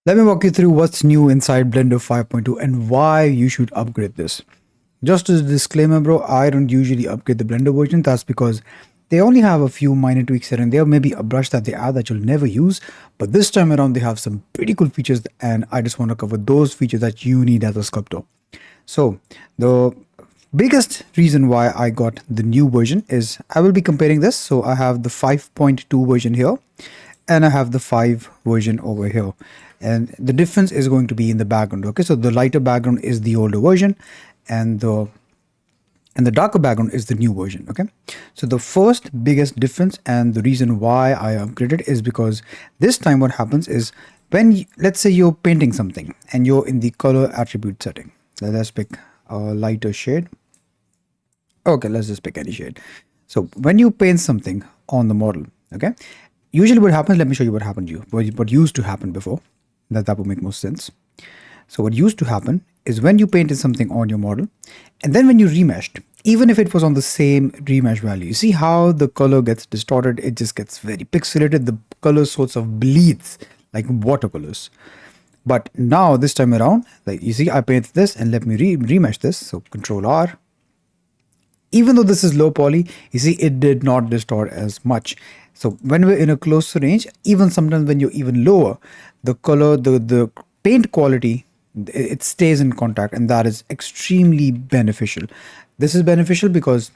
Let me walk you through what's new inside Blender 5.2 and why you should upgrade this. Just as a disclaimer, bro, I don't usually upgrade the Blender version. That's because they only have a few minor tweaks here and there, maybe a brush that they add that you'll never use. But this time around, they have some pretty cool features, and I just want to cover those features that you need as a sculptor. So the biggest reason why I got the new version is I will be comparing this. So I have the 5.2 version here and I have the 5 version over here, and the difference is going to be in the background. Okay, so the lighter background is the older version and the darker background is the new version. Okay, so the first biggest difference and the reason why I upgraded is because this time what happens is when let's say you're painting something and you're in the color attribute setting. Let's pick a lighter shade. Okay, let's just pick any shade. So when you paint something on the model, okay, usually what happens, let me show you what happened to you, what used to happen before. That would make most sense. So what used to happen is when you painted something on your model, and then when you remeshed, even if it was on the same remesh value, you see how the color gets distorted, it just gets very pixelated, the color sorts of bleeds like watercolors. But now this time around, like you see, I painted this and let me remesh this. So Control R. Even though this is low poly, you see it did not distort as much. So when we're in a closer range, even sometimes when you're even lower, the color, the paint quality, it stays in contact, and that is extremely beneficial. This is beneficial because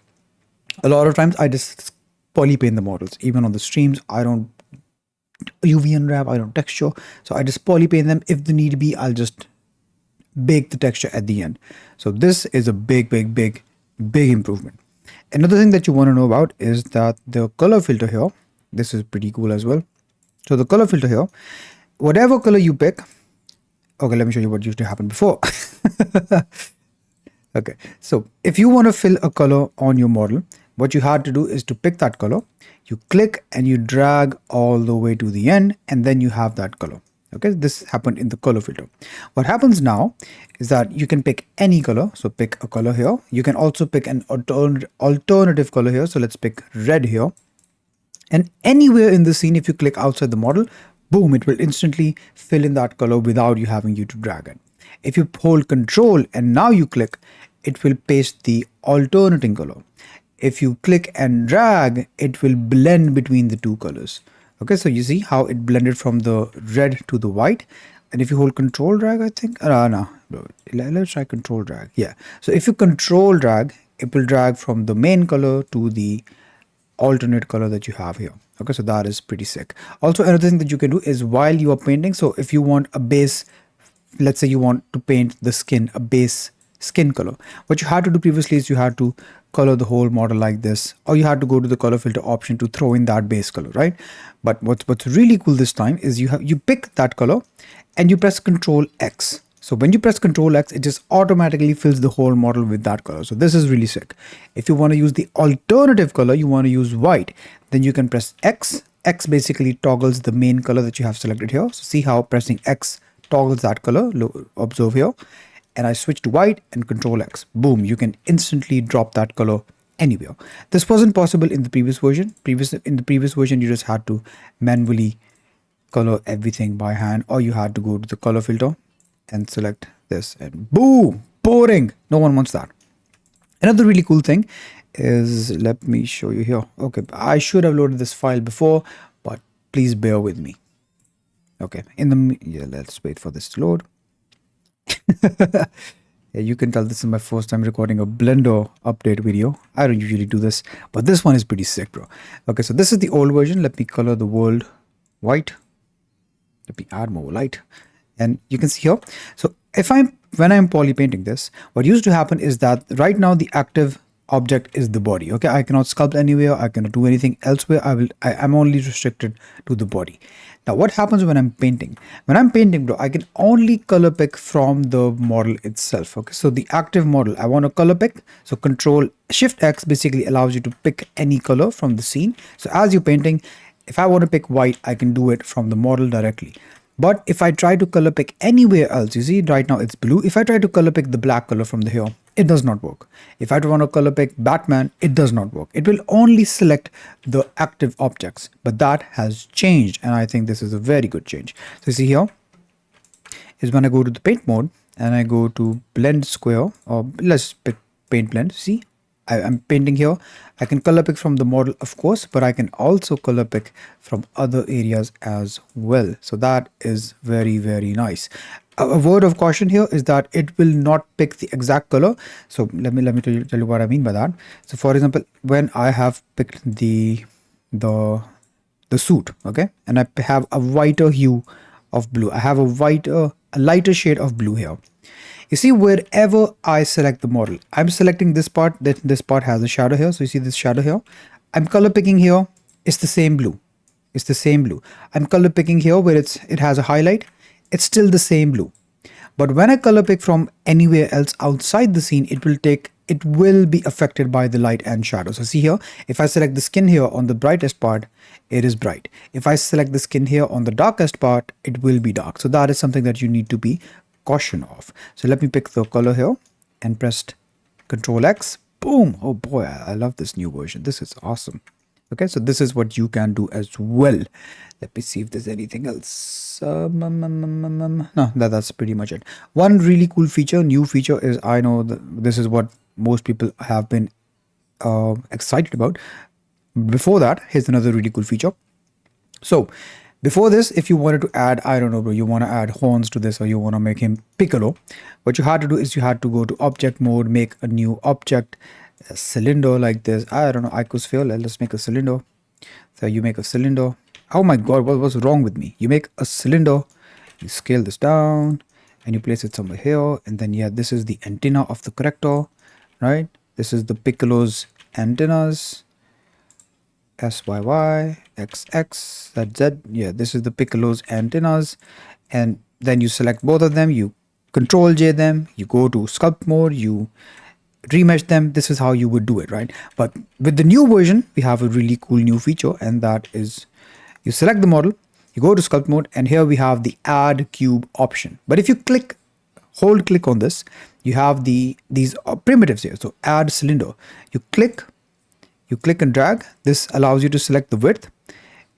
a lot of times I just poly paint the models. Even on the streams, I don't UV unwrap, I don't texture. So I just poly paint them. If the need be, I'll just bake the texture at the end. So this is a big improvement. Another thing that you want to know about is that the color filter here, this is pretty cool as well. So the color filter here, whatever color you pick, okay, let me show you what used to happen before. Okay, so if you want to fill a color on your model, what you had to do is to pick that color, you click and you drag all the way to the end, and then you have that color. Okay, this happened in the color filter. What happens now is that you can pick any color. So pick a color here. You can also pick an alternative color here. So let's pick red here. And anywhere in the scene, if you click outside the model, boom, it will instantly fill in that color without you having to drag it. If you hold Control and now you click, it will paste the alternating color. If you click and drag, it will blend between the two colors. Okay, so you see how it blended from the red to the white. And if you hold Control drag, I think, no, let's try Control drag. Yeah, so if you Control drag, it will drag from the main color to the alternate color that you have here. Okay, so that is pretty sick. Also, another thing that you can do is while you are painting, so if you want a base, let's say you want to paint the skin, a base skin color, what you had to do previously is you had to color the whole model like this, or you had to go to the color filter option to throw in that base color, right? But what's really cool this time is you pick that color and you press Control X. So when you press Control X, it just automatically fills the whole model with that color. So this is really sick. If you want to use the alternative color, you want to use white, then you can press X. X basically toggles the main color that you have selected here. So see how pressing X toggles that color. Observe here. And I switch to white and Control X. Boom, you can instantly drop that color anywhere. This wasn't possible in the previous version. In the previous version, you just had to manually color everything by hand, or you had to go to the color filter and select this and boom, boring. No one wants that. Another really cool thing is, let me show you here. Okay, I should have loaded this file before, but please bear with me. Okay, let's wait for this to load. Yeah, you can tell this is my first time recording a Blender update video. I don't usually do this, but this one is pretty sick, bro. Okay, so this is the old version. Let me color the world white. Let me add more light. And you can see here. So when I'm poly painting this, what used to happen is that right now the active object is the body. Okay, I cannot sculpt anywhere, I cannot do anything elsewhere. I'm only restricted to the body. Now what happens when I'm painting? When I'm painting, bro, I can only color pick from the model itself. Okay, so the active model, I want to color pick. So Control Shift X basically allows you to pick any color from the scene. So as you're painting, if I want to pick white, I can do it from the model directly. But if I try to color pick anywhere else, you see right now it's blue. If I try to color pick the black color from the here, it does not work. If I want to color pick Batman, it does not work. It will only select the active objects, but that has changed. And I think this is a very good change. So you see here, is when I go to the paint mode and I go to blend square, or let's pick paint blend. See, I'm painting here. I can color pick from the model, of course, but I can also color pick from other areas as well. So that is very, very nice. A word of caution here is that it will not pick the exact color. So let me tell you what I mean by that. So for example, when I have picked the the suit, okay, and I have a whiter hue of blue, I have a lighter shade of blue here. You see, wherever I select the model, I'm selecting this part, that this part has a shadow here. So you see this shadow here, I'm color picking here, it's the same blue, it's the same blue. I'm color picking here where it has a highlight, it's still the same blue. But when I color pick from anywhere else outside the scene, it will be affected by the light and shadow. So see here, if I select the skin here on the brightest part, it is bright. If I select the skin here on the darkest part, it will be dark. So that is something that you need to be caution of. So let me pick the color here and pressed Control X. Boom. Oh boy, I love this new version. This is awesome. Okay, so this is what you can do as well. Let me see if there's anything else. No, that's pretty much it. One really cool feature, new feature, is I know that this is what most people have been excited about. Before that, here's another really cool feature. So before this, if you wanted to add, I don't know, bro, you want to add horns to this, or you want to make him Piccolo, what you had to do is you had to go to object mode, make a new object, a cylinder like this. I don't know, icosphere. Let's make a cylinder. So you make a cylinder. Oh my god, what was wrong with me? You make a cylinder, you scale this down, and you place it somewhere here, and then yeah, this is the antenna of the corrector, right? This is the Piccolo's antennas. SYY, XX, ZZ. Yeah, this is the Piccolo's antennas. And then you select both of them, you Control J them, you go to sculpt mode, you remesh them. This is how you would do it, right? But with the new version, we have a really cool new feature, and that is you select the model, you go to sculpt mode, and here we have the add cube option. But if you hold click on this, you have these primitives here. So add cylinder, you click and drag. This allows you to select the width,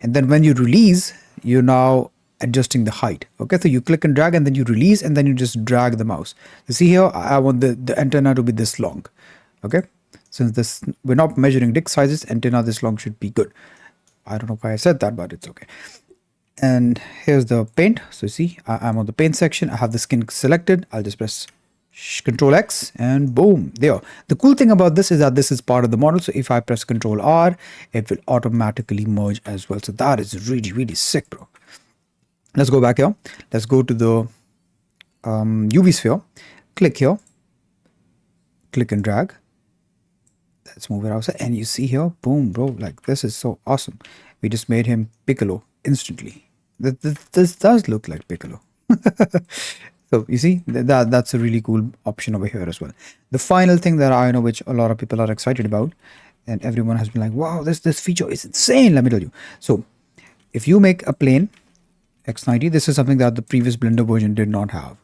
and then when you release, you're now adjusting the height. Okay, so you click and drag, and then you release, and then you just drag the mouse. You see here, I want the antenna to be this long. Okay, since we're not measuring dick sizes, antenna this long should be good. I don't know why I said that, but it's okay. And here's the paint. So see, I'm on the paint section. I have the skin selected. I'll just press Control X and boom, there. The cool thing about this is that this is part of the model. So if I press Control R, it will automatically merge as well. So that is really, really sick, bro. Let's go back here. Let's go to the UV sphere. Click here. Click and drag. Let's move it outside. And you see here, boom, bro. Like, this is so awesome. We just made him Piccolo instantly. This does look like Piccolo. So you see, that's a really cool option over here as well. The final thing that I know, which a lot of people are excited about, and everyone has been like, wow, this feature is insane. Let me tell you. So if you make a plane X90, this is something that the previous Blender version did not have.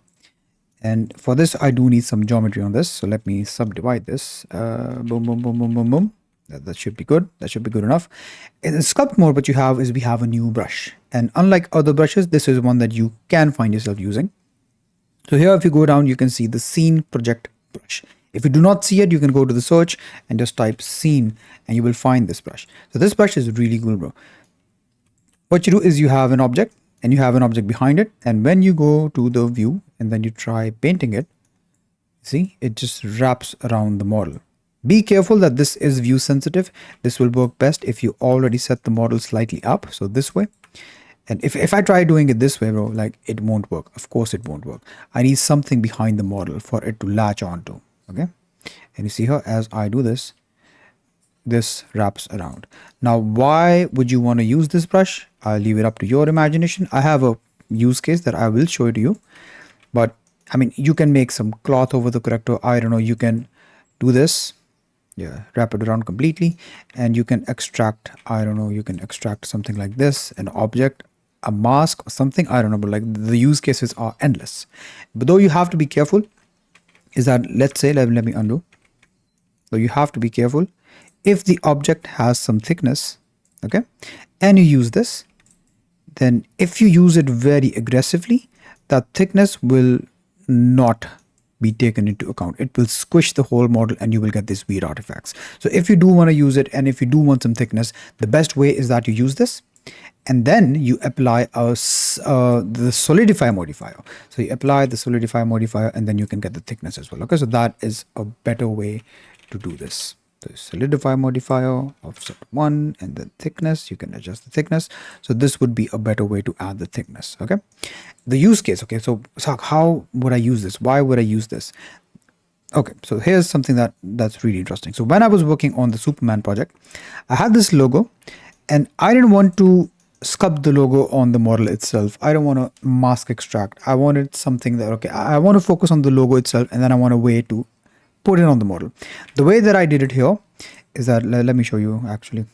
And for this, I do need some geometry on this. So let me subdivide this. Boom, boom, boom, boom, boom, boom. That should be good. That should be good enough. In the sculpt mode, what you have is we have a new brush. And unlike other brushes, this is one that you can find yourself using. So here, if you go down, you can see the scene project brush. If you do not see it, you can go to the search and just type scene and you will find this brush. So this brush is really cool, bro. What you do is you have an object and you have an object behind it. And when you go to the view and then you try painting it, see, it just wraps around the model. Be careful that this is view sensitive. This will work best if you already set the model slightly up. So this way. And if I try doing it this way, bro, like it won't work. Of course it won't work. I need something behind the model for it to latch onto. Okay. And you see here, as I do this, this wraps around. Now, why would you want to use this brush? I'll leave it up to your imagination. I have a use case that I will show it to you. But I mean, you can make some cloth over the corrector. I don't know. You can do this. Yeah, wrap it around completely. And you can extract, I don't know, you can extract something like this, an object, a mask or something. I don't know, but like the use cases are endless. But though you have to be careful is that, let's say, let me undo. So you have to be careful. If the object has some thickness, okay, and you use this, then if you use it very aggressively, that thickness will not be taken into account. It will squish the whole model and you will get these weird artifacts. So if you do want to use it and if you do want some thickness, the best way is that you use this and then you apply the solidify modifier. So you apply the solidify modifier and then you can get the thickness as well. Okay, so that is a better way to do this. The solidify modifier, offset 1, and then thickness, you can adjust the thickness. So this would be a better way to add the thickness. Okay, the use case. Okay, so how would I use this? Why would I use this? Okay, so here's something that's really interesting. So when I was working on the Superman project, I had this logo and I didn't want to sculpt the logo on the model itself. I don't want to mask extract. I wanted something that, okay, I want to focus on the logo itself and then I want a way to put it on the model. The way that I did it here is that, let me show you actually.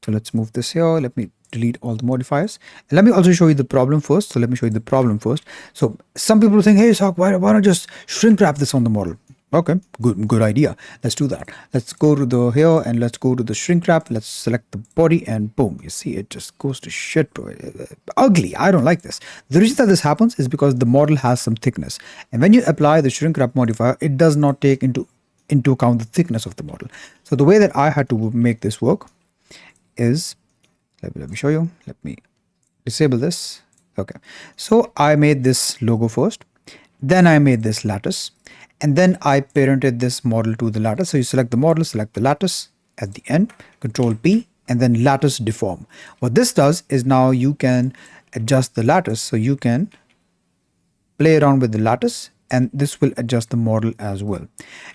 So let's move this here. Let me delete all the modifiers. And let me also show you the problem first. So let me show you the problem first. So some people think, hey, Ishaq, why not just shrink wrap this on the model? Okay, good idea. Let's do that. Let's go to the here and let's go to the shrink wrap. Let's select the body and boom, you see it just goes to shit, bro. Ugly. I don't like this. The reason that this happens is because the model has some thickness. And when you apply the shrink wrap modifier, it does not take into account the thickness of the model. So the way that I had to make this work is, let me show you. Let me disable this. Okay. So I made this logo first. Then I made this lattice. And then I parented this model to the lattice. So you select the model, select the lattice at the end, Control P, and then lattice deform. What this does is now you can adjust the lattice. So you can play around with the lattice and this will adjust the model as well.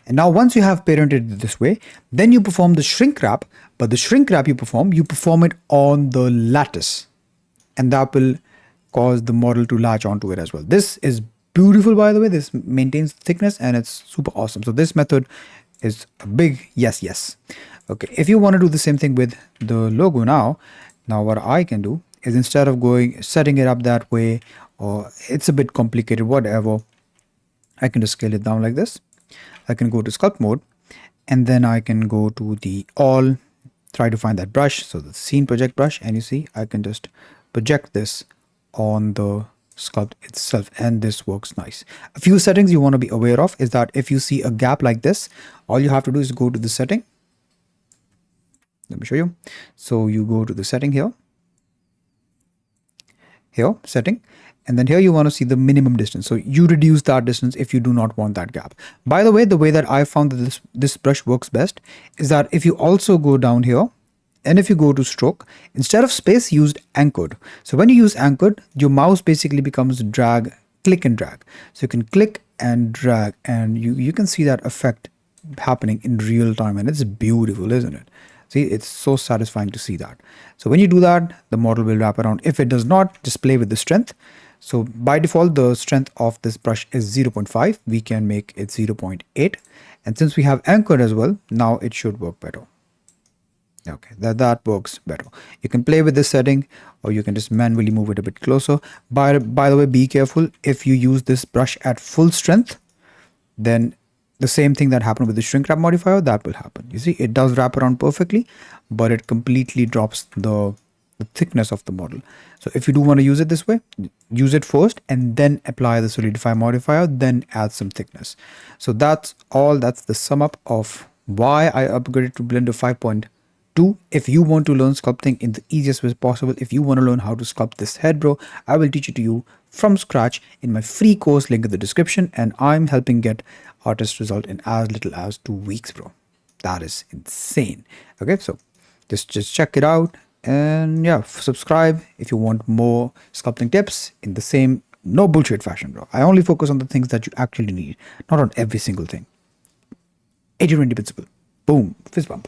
And now once you have parented it this way, then you perform the shrink wrap, but the shrink wrap you perform it on the lattice and that will cause the model to latch onto it as well. This is beautiful, by the way. This maintains thickness and it's super awesome. So this method is a big yes. Okay, if you want to do the same thing with the logo now what I can do is instead of setting it up that way, or it's a bit complicated, whatever, I can just scale it down like this. I can go to sculpt mode and then I can go to the all, try to find that brush. So the scene project brush, and you see I can just project this on the sculpt itself and this works nice. A few settings you want to be aware of is that if you see a gap like this, all you have to do is go to the setting. Let me show you. So you go to the setting here, setting, and then here you want to see the minimum distance. So you reduce that distance if you do not want that gap. By the way that I found that this brush works best is that if you also go down here, and if you go to stroke, instead of space, use anchored. So when you use anchored, your mouse basically becomes click and drag. So you can click and drag and you can see that effect happening in real time and it's beautiful, isn't it? See, it's so satisfying to see that. So when you do that, the model will wrap around. If it does not, just play with the strength. So by default, the strength of this brush is 0.5. We can make it 0.8. And since we have anchored as well, now it should work better. Okay, that works better. You can play with this setting or you can just manually move it a bit closer. By the way, be careful. If you use this brush at full strength, then the same thing that happened with the shrink wrap modifier, that will happen. You see, it does wrap around perfectly, but it completely drops the thickness of the model. So if you do want to use it this way, use it first and then apply the solidify modifier, then add some thickness. So that's all. That's the sum up of why I upgraded to Blender 5.2. If you want to learn sculpting in the easiest way possible, if you want to learn how to sculpt this head, bro, I will teach it to you from scratch in my free course, link in the description, and I'm helping get artist result in as little as 2 weeks, bro. That is insane. Okay, so just check it out and yeah, subscribe if you want more sculpting tips in the same no bullshit fashion, bro. I only focus on the things that you actually need, not on every single thing. 80-20 principle. Boom, fist bump.